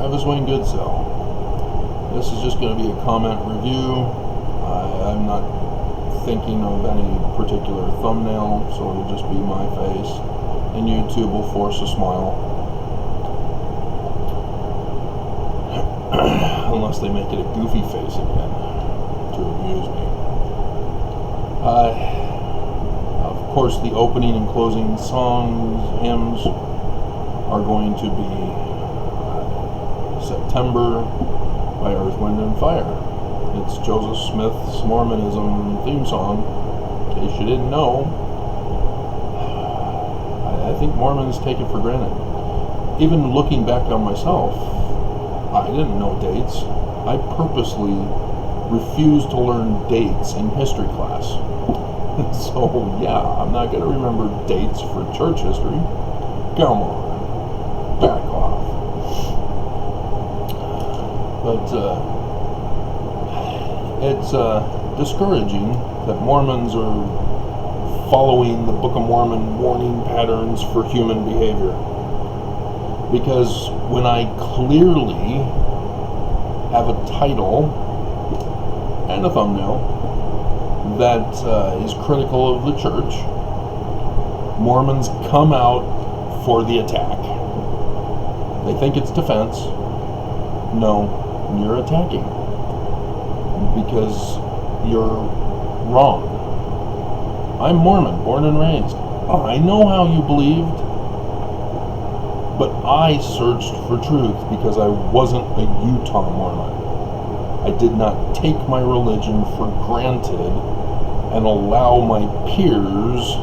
Travis Wayne Goodsell. This is just going to be a comment review. I'm not thinking of any particular thumbnail, so it'll just be my face, and YouTube will force a smile. Unless they make it a goofy face again to amuse me. Of course, the opening and closing songs, hymns, are going to be September by Earth, Wind, and Fire. It's Joseph Smith's Mormonism theme song. In case you didn't know, I think Mormons take it for granted. Even looking back on myself, I didn't know dates. I purposely refused to learn dates in history class. So yeah, I'm not going to remember dates for church history. Come on. Back off. But it's discouraging that Mormons are following the Book of Mormon warning patterns for human behavior. Because when I clearly have a title and a thumbnail that is critical of the church, Mormons come out for the attack. They think it's defense. No, you're attacking because you're wrong. I'm Mormon, born and raised. I know how you believed, but I searched for truth because I wasn't a Utah Mormon. I did not take my religion for granted and allow my peers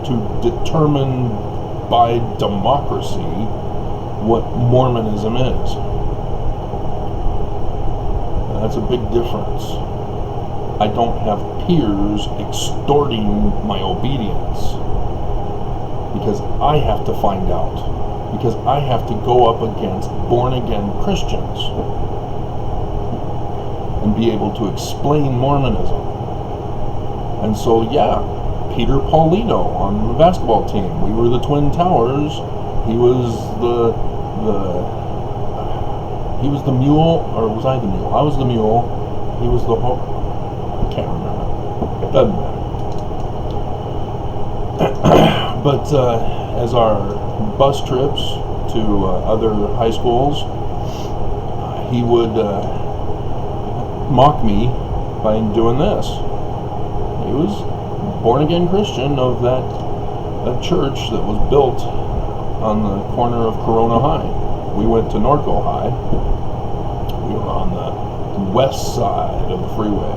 to determine by democracy what Mormonism is. And that's a big difference. I don't have peers extorting my obedience because I have to find out, because I have to go up against born-again Christians and be able to explain Mormonism. And so yeah, Peter Paulino on the basketball team, we were the Twin Towers. He was the mule, or was I the mule? I was the mule. He was the I can't remember. It doesn't matter. But as our bus trips to other high schools, he would mock me by doing this. He was born-again Christian of that church that was built on the corner of Corona High. We went to Norco High. We were on the west side of the freeway.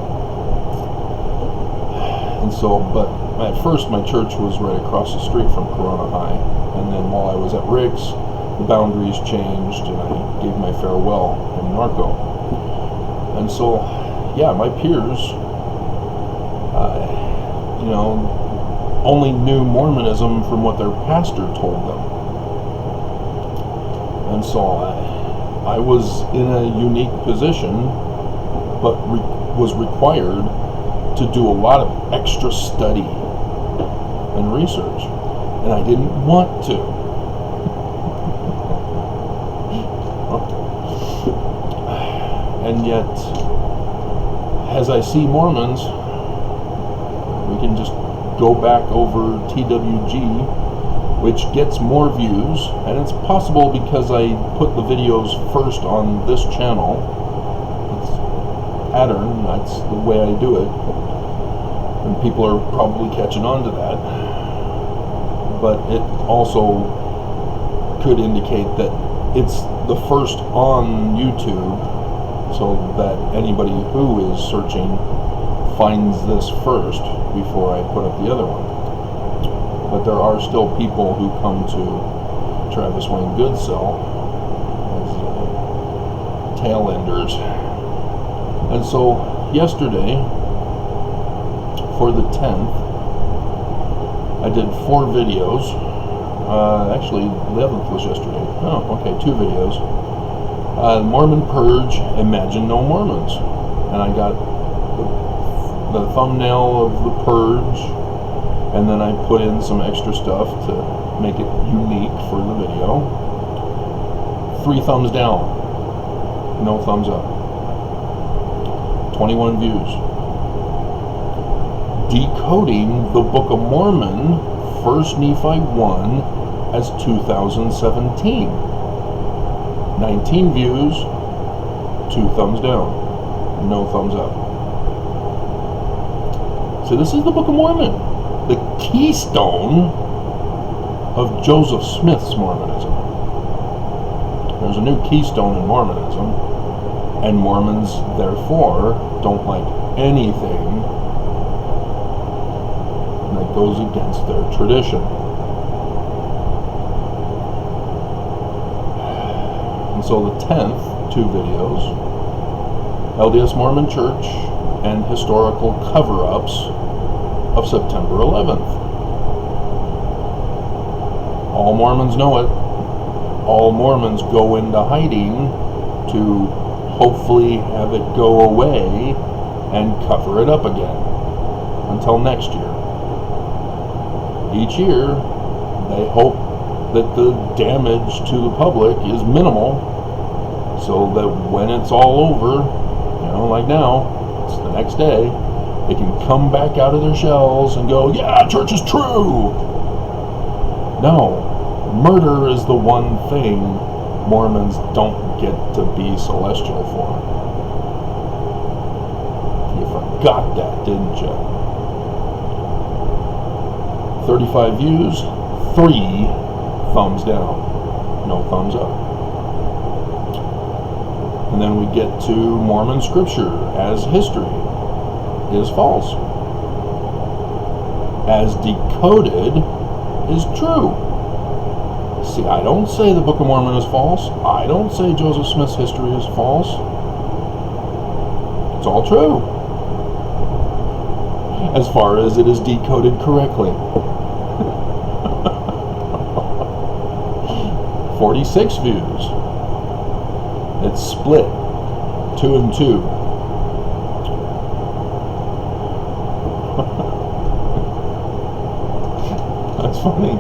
And so, but at first my church was right across the street from Corona High. And then while I was at Rick's, the boundaries changed and I gave my farewell in Norco. And so, yeah, my peers, only knew Mormonism from what their pastor told them. And so I was in a unique position, but was required to do a lot of extra study and research, and I didn't want to. And yet, as I see Mormons, we can just go back over TWG, which gets more views, and it's possible because I put the videos first on this channel. It's pattern, that's the way I do it, and people are probably catching on to that. But it also could indicate that it's the first on YouTube, so that anybody who is searching finds this first before I put up the other one. But there are still people who come to Travis Wayne Goodsell as tail enders. And so yesterday, for the 10th, I did 4 videos. Actually, 11th was yesterday. Oh, okay, 2 videos. Mormon Purge, Imagine No Mormons. And I got the thumbnail of the Purge, and then I put in some extra stuff to make it unique for the video. 3 thumbs down. no thumbs up. 21 views. Decoding the Book of Mormon, 1 Nephi 1, as 2017. 19 views, 2 thumbs down, no thumbs up. So this is the Book of Mormon, the keystone of Joseph Smith's Mormonism. There's a new keystone in Mormonism, and Mormons, therefore, don't like anything that goes against their tradition. And so the 10th, 2 videos, LDS Mormon Church and historical cover-ups of September 11th. All Mormons know it. All Mormons go into hiding to hopefully have it go away and cover it up again until next year. Each year, they hope that the damage to the public is minimal, so that when it's all over, like now, it's the next day, they can come back out of their shells and go, yeah, church is true. No, murder is the one thing Mormons don't get to be celestial for. You forgot that, didn't you? 35 views, 3 thumbs down, no thumbs up. And then we get to Mormon scripture as history is false. As decoded is true. See, I don't say the Book of Mormon is false. I don't say Joseph Smith's history is false. It's all true, as far as it is decoded correctly. 46 views. It's split 2 and 2. That's funny.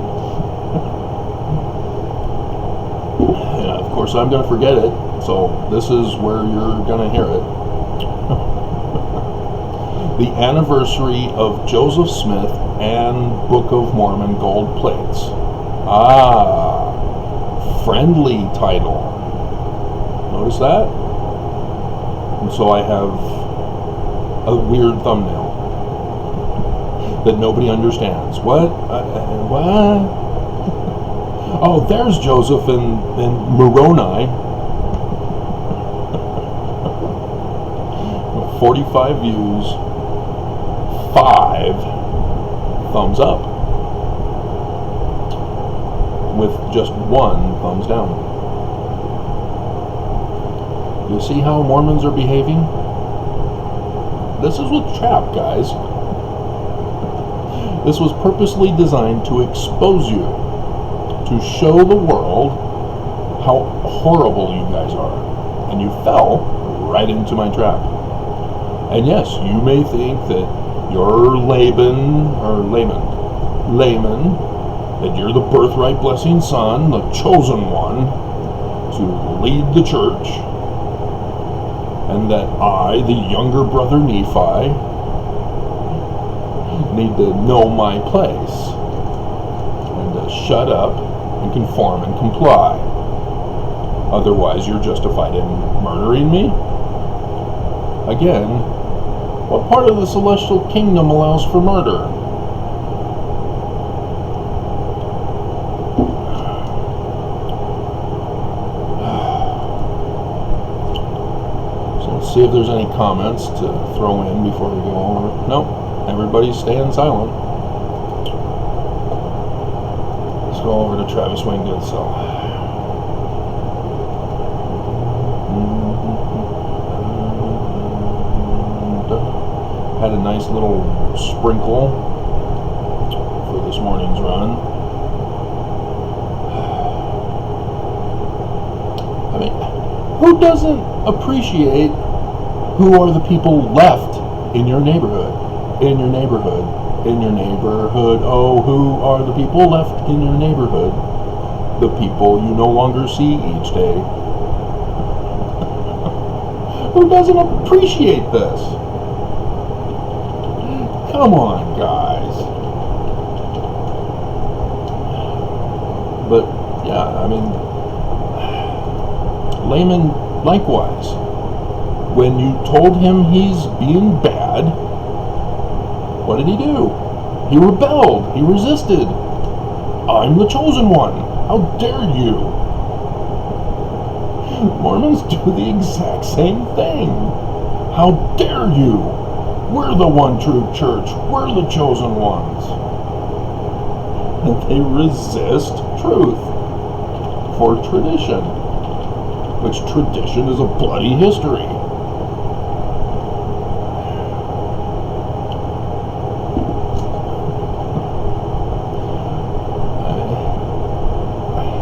Yeah, of course I'm going to forget it, so this is where you're going to hear it. The anniversary of Joseph Smith and Book of Mormon gold plates. Friendly title. Notice that? And so I have a weird thumbnail that nobody understands. What? What? Oh, there's Joseph in Moroni. 45 views, 5 thumbs up, with just 1 thumbs down. You see how Mormons are behaving? This is a trap, guys. This was purposely designed to expose you, to show the world how horrible you guys are. And you fell right into my trap. And yes, you may think that you're layman, that you're the birthright blessing son, the chosen one to lead the church, and that I, the younger brother Nephi, need to know my place and to shut up and conform and comply. Otherwise, you're justified in murdering me? Again, what part of the celestial kingdom allows for murder? So let's see if there's any comments to throw in before we go over. Nope, everybody's staying silent. Let's go over to Travis Wayne Goodsell. Had a nice little sprinkle for this morning's run. I mean, who doesn't appreciate who are the people left in your neighborhood? In your neighborhood. In your neighborhood. Oh, who are the people left in your neighborhood? The people you no longer see each day. Who doesn't appreciate this? Come on, guys. But, yeah, I mean, Layman, likewise. When you told him he's being bad, what did he do? He rebelled. He resisted. I'm the chosen one. How dare you? Mormons do the exact same thing. How dare you? We're the one true church. We're the chosen ones. And they resist truth for tradition, which tradition is a bloody history.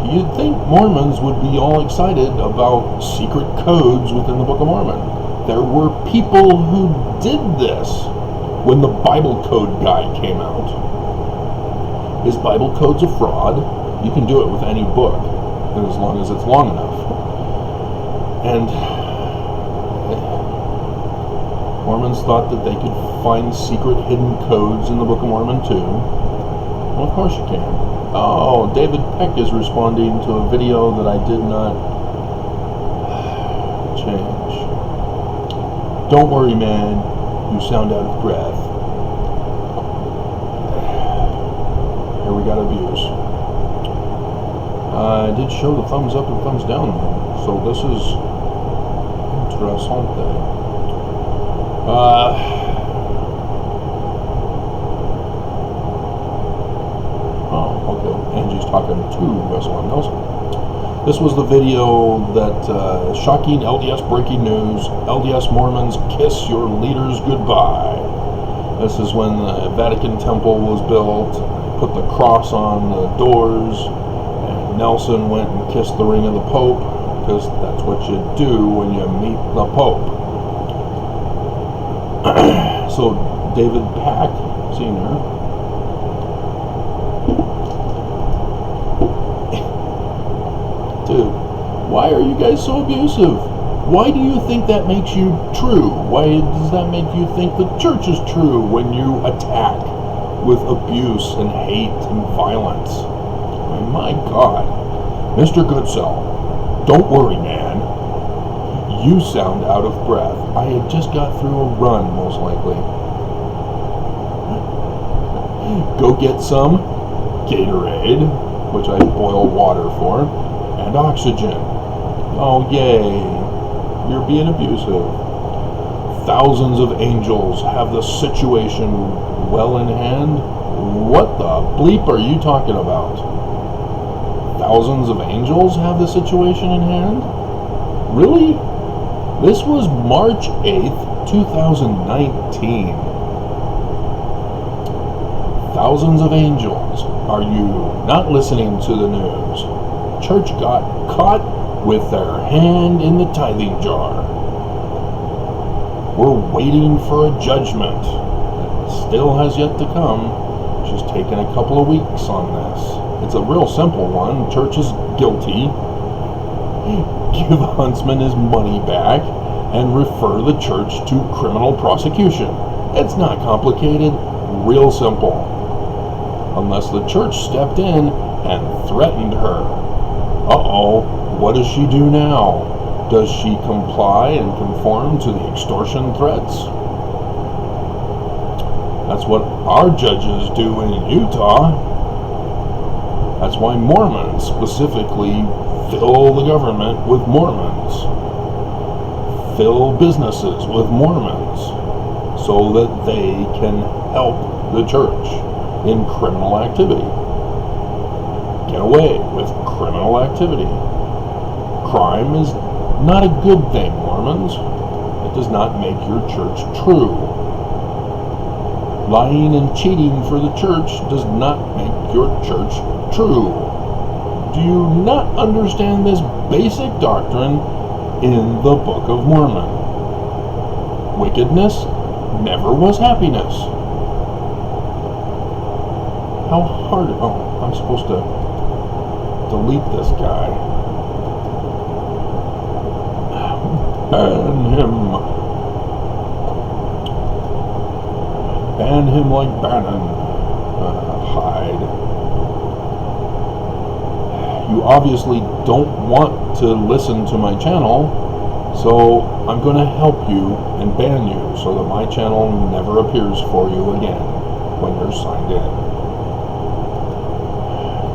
You'd think Mormons would be all excited about secret codes within the Book of Mormon. There were people who did this when the Bible Code guy came out. His Bible Code's a fraud. You can do it with any book, as long as it's long enough. And Mormons thought that they could find secret hidden codes in the Book of Mormon too. Well, of course you can. Oh, David Peck is responding to a video that I did not change. Don't worry, man. You sound out of breath. Here we got abuse. I did show the thumbs up and thumbs down, so this is interessante. Angie's talking to Russell and Nelson. This was the video that shocking LDS breaking news. LDS Mormons kiss your leaders goodbye. This is when the Vatican Temple was built. They put the cross on the doors, and Nelson went and kissed the ring of the Pope, because that's what you do when you meet the Pope. So David Pack Sr. Dude, why are you guys so abusive? Why do you think that makes you true? Why does that make you think the church is true when you attack with abuse and hate and violence? I mean, my God. Mr. Goodsell, don't worry, man. You sound out of breath. I had just got through a run, most likely. Go get some Gatorade, which I boil water for, and oxygen. Oh, yay. You're being abusive. Thousands of angels have the situation well in hand. What the bleep are you talking about? Thousands of angels have the situation in hand? Really? This was March 8th, 2019. Thousands of angels. Are you not listening to the news? Church got caught with their hand in the tithing jar. We're waiting for a judgment that still has yet to come. She's taken a couple of weeks on this. It's a real simple one. Church is guilty. Give Huntsman his money back and refer the church to criminal prosecution. It's not complicated. Real simple. Unless the church stepped in and threatened her. Uh-oh, what does she do now? Does she comply and conform to the extortion threats? That's what our judges do in Utah. That's why Mormons specifically fill the government with Mormons. Fill businesses with Mormons so that they can help the church in criminal activity. Get away with criminal activity. Crime is not a good thing, Mormons. It does not make your church true. Lying and cheating for the church does not make your church true. Do you not understand this basic doctrine in the Book of Mormon? Wickedness never was happiness. How hard... Oh, I'm supposed to delete this guy. Ban him. Ban him like Bannon. Hide. You obviously don't want to listen to my channel, so I'm going to help you and ban you so that my channel never appears for you again when you're signed in.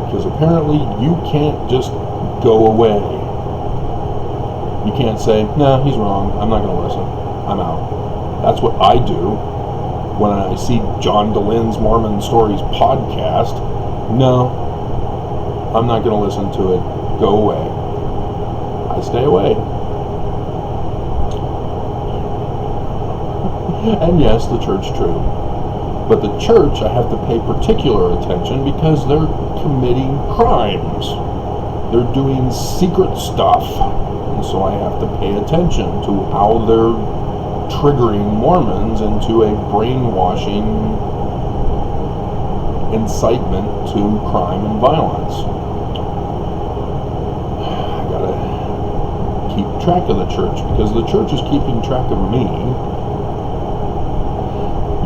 Because apparently you can't just go away. You can't say, nah, he's wrong, I'm not going to listen, I'm out. That's what I do when I see John DeLynne's Mormon Stories podcast. No, I'm not going to listen to it. Go away. I stay away. And yes, the church true. But the church, I have to pay particular attention because they're committing crimes. They're doing secret stuff. And so I have to pay attention to how they're triggering Mormons into a brainwashing incitement to crime and violence. I gotta keep track of the church because the church is keeping track of me.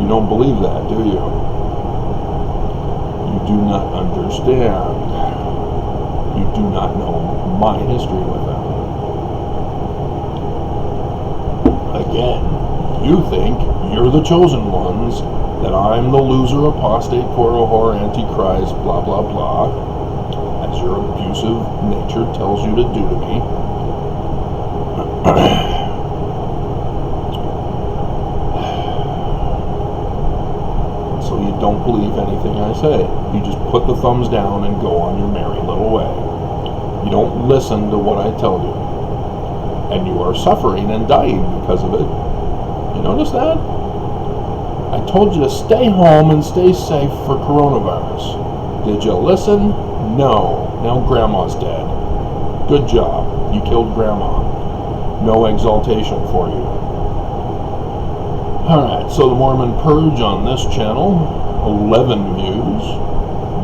You don't believe that, do you? You do not understand. You do not know my history with them. Again, you think you're the chosen ones, that I'm the loser, apostate, whore, antichrist, blah, blah, blah, as your abusive nature tells you to do to me. So you don't believe anything I say. You just put the thumbs down and go on your merry little way. You don't listen to what I tell you. And you are suffering and dying because of it. You notice that? I told you to stay home and stay safe for coronavirus. Did you listen? No. Now grandma's dead. Good job. You killed grandma. No exaltation for you. Alright, so the Mormon Purge on this channel, 11 views,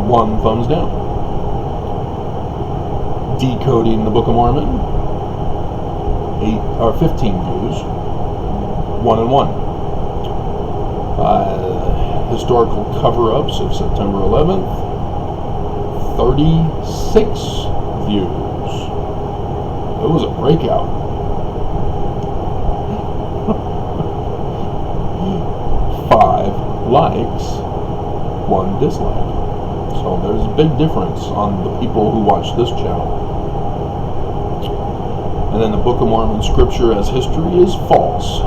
1 thumbs down. Decoding the Book of Mormon, 15 views, 1 and 1. Historical cover-ups of September 11th, 36 views. It was a breakout. 5 likes, 1 dislike. So there's a big difference on the people who watch this channel. And then the Book of Mormon scripture as history is false.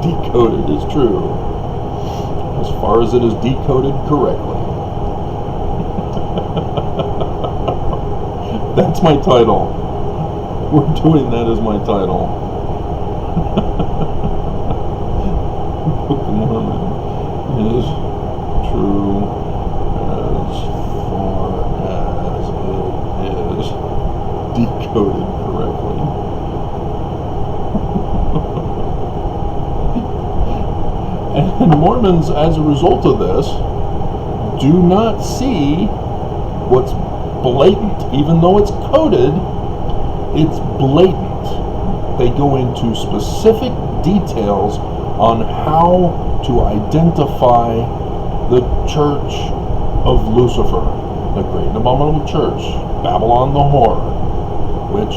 Decoded is true. As far as it is decoded correctly. That's my title. We're doing that as my title. Book of Mormon is true as far as it is decoded correctly. And Mormons, as a result of this, do not see what's blatant. Even though it's coded, it's blatant. They go into specific details on how to identify the Church of Lucifer, the great and abominable church, Babylon the whore, which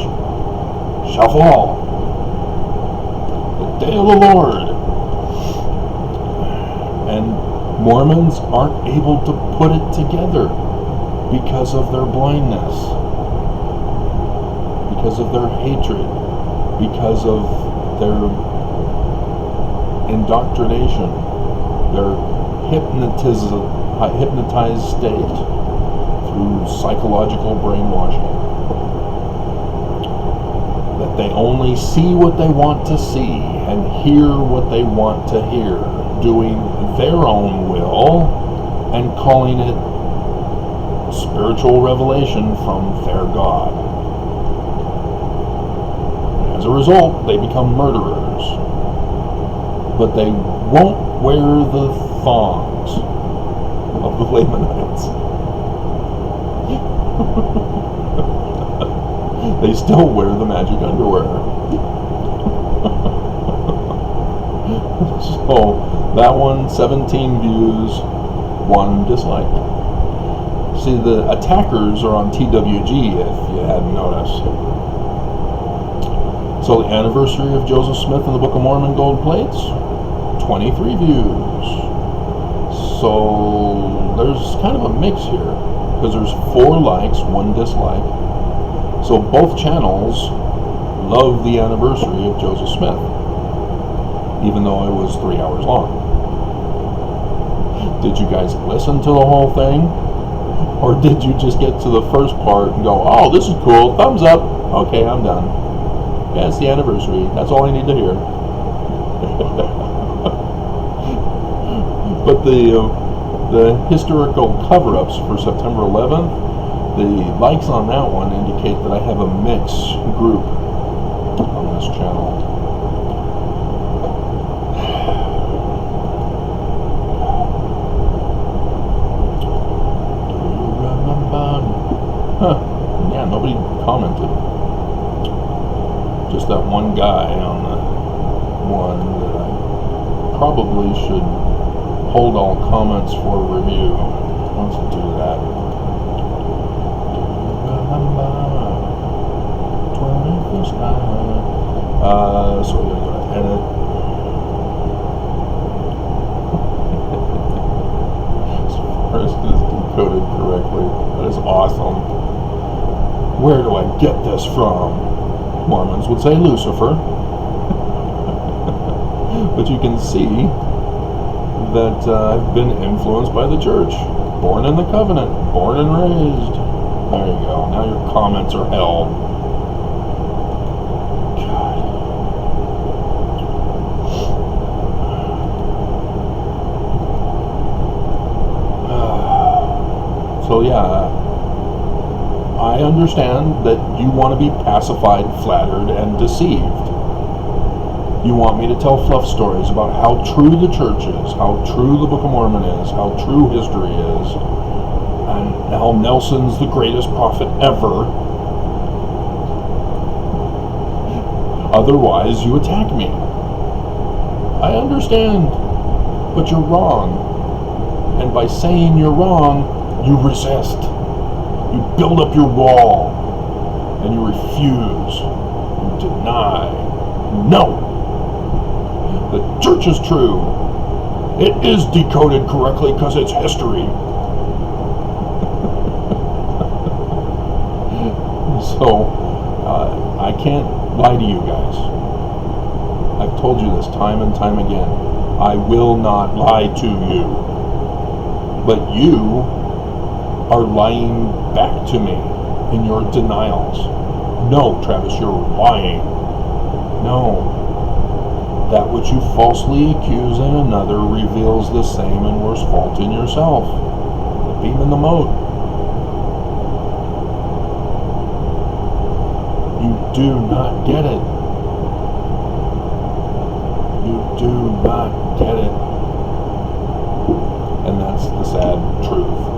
shall fall. The day of the Lord. And Mormons aren't able to put it together because of their blindness, because of their hatred, because of their indoctrination, their hypnotized state through psychological brainwashing. That they only see what they want to see and hear what they want to hear, doing their own will and calling it spiritual revelation from their God. As a result, they become murderers. But they won't wear the thongs of the Lamanites. They still wear the magic underwear. So that one, 17 views, 1 dislike. See, the attackers are on TWG, if you hadn't noticed. So the anniversary of Joseph Smith and the Book of Mormon gold plates, 23 views. So there's kind of a mix here, because there's 4 likes, 1 dislike. So both channels love the anniversary of Joseph Smith, even though it was 3 hours long. Did you guys listen to the whole thing? Or did you just get to the first part and go, oh, this is cool, thumbs up, okay, I'm done. Yeah, it's the anniversary, that's all I need to hear. But the historical cover-ups for September 11th, the likes on that one indicate that I have a mixed group on this channel. Huh. Yeah, nobody commented. Just that one guy on the one that I probably should hold all comments for review. Let's do that. So we're going to edit. As far as it is decoded correctly. That is awesome. Where do I get this from? Mormons would say Lucifer. But you can see that I've been influenced by the church. Born in the covenant. Born and raised. There you go. Now your comments are held. God. So yeah, I understand that you want to be pacified, flattered, and deceived. You want me to tell fluff stories about how true the church is, how true the Book of Mormon is, how true history is, and how Nelson's the greatest prophet ever. Otherwise, you attack me. I understand, but you're wrong. And by saying you're wrong, you resist. You build up your wall, and you refuse, you deny. No! The church is true. It is decoded correctly because it's history. So, I can't lie to you guys. I've told you this time and time again. I will not lie to you. But you are lying back to me in your denials. No, Travis, you're lying. No. That which you falsely accuse in another reveals the same and worse fault in yourself. The beam in the mote. You do not get it. You do not get it. And that's the sad truth.